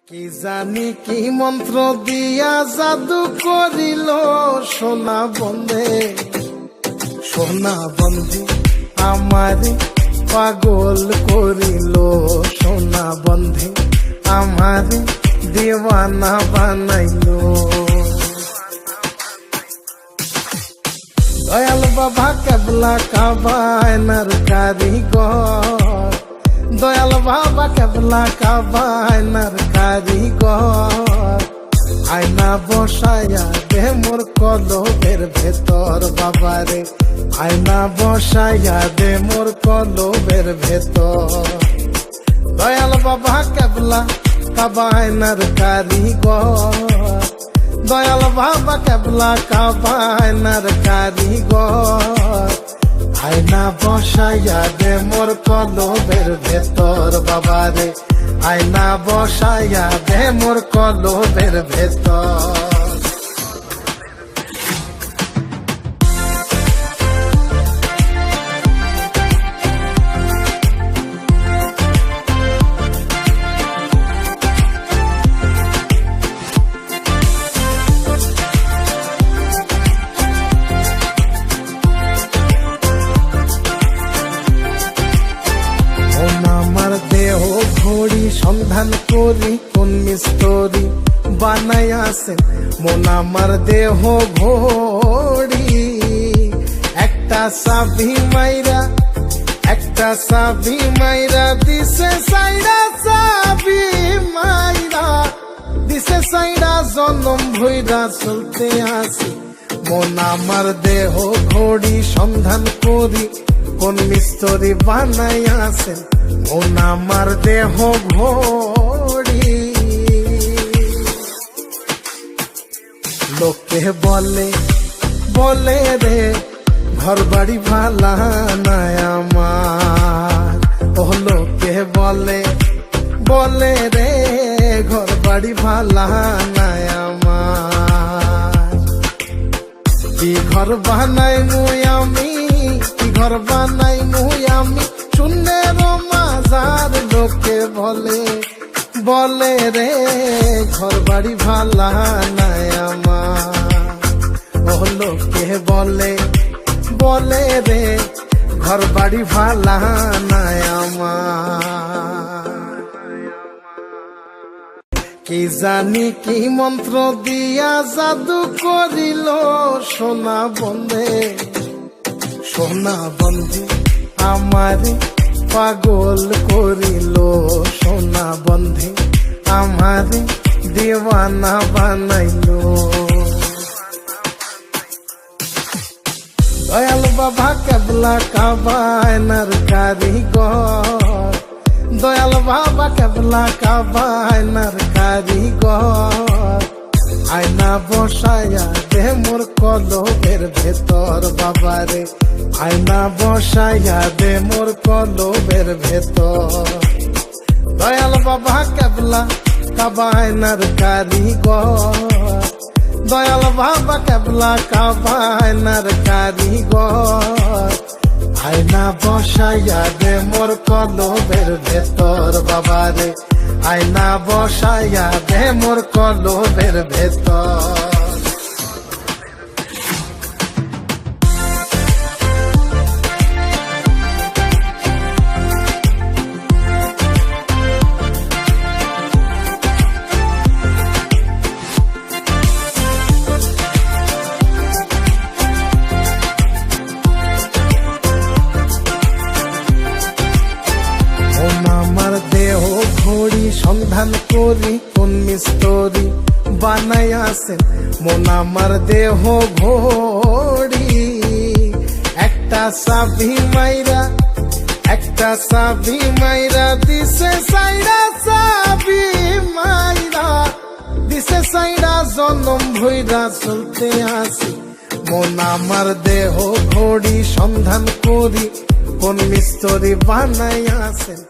কি জানি কি মন্ত্র দিয়া জাদু করিল সোনা বন্ধে আমারে পাগল করিল সোনা বন্ধে আমারে দেওয়ানা বানাইল। দয়াল বাবা কেবলা কাবায়নার কারিগর, দয়াল বাবা কেবলা কাবায়নার কারিগর, আয়না বসায়া দে মোর কলবের ভেতর বাবারে, আয়না বসায়া দে মোর কলবের ভেতর। দয়াল বাবা কেবলা কাবায়নার কারিগর, দয়াল বাবা কেবলা কাবায়নার কারিগর, আয়না বসাইয়া দে মোর কলবের ভেতর বাবারে, আয়না বসাইয়া দে মোর কলবের ভেতর। দেহ ঘড়ি সন্ধান করি কোন মিস্তরি বানাই আসেন মন আমার দেহ ঘড়ি, একটা সাবি মাইরা দিছে সাইরা, সাবি মাইরা দিছে সাইরা, জনম ভইরা চলতে আসি মন আমার দেহ ঘড়ি সন্ধান করি কোন মিস্তরি বানাই আসেন মন আমার দেহ ঘড়ি। লোকে বলে রে ঘর বাড়ি ভালা নাই আমার, ও লোকে বলে রে ঘর বাড়ি ভালা নাই আমার। কি ঘর বানাই মুই আমি, কি ঘর বানাই মুই আমি, শূন্যের মাজার লোকে বলে রে ঘর বাড়ি ভালা নাই আমার, ও লোকে বলে রে ঘর বাড়ি ভালা নাই আমার। কি জানি কি মন্ত্র দিয়া জাদু করিল সোনা বন্ধে আমারে পাগল করিল সোনা বন্ধে আমারে দেওয়ানা বানাইল। দয়াল বাবা কেবলা কাবায়নার কারিগর, দয়াল বাবা কেবলা কাবায়নার কারিগর, আয়না বসায়া দে মোর কলবের ভেতর বাবারে, আয়না বসাইয়া দে মোর কলবের ভেতর। দয়াল বাবা কেবলা কাবায়নার কারিগর, দয়াল বাবা কেবলা কাবায়নার কারিগর, আয়না বসাইয়া দে মোর কলবের ভেতর বাবারে, আয়না বসাইয়া দে মোর কলবের ভেতর। আমার দেহ ঘড়ি সন্ধান করি কোন মিস্তরি বানাই আসেন মন আমার দেহ ঘড়ি, একটা সাবি মাইরা দিছে সাইরা, সাবি মাইরা দিছে সাইরা, জনম ভইরা চলতে আসি মন আমার দেহ ঘড়ি সন্ধান করি কোন মিস্তরি বানাই আসেন।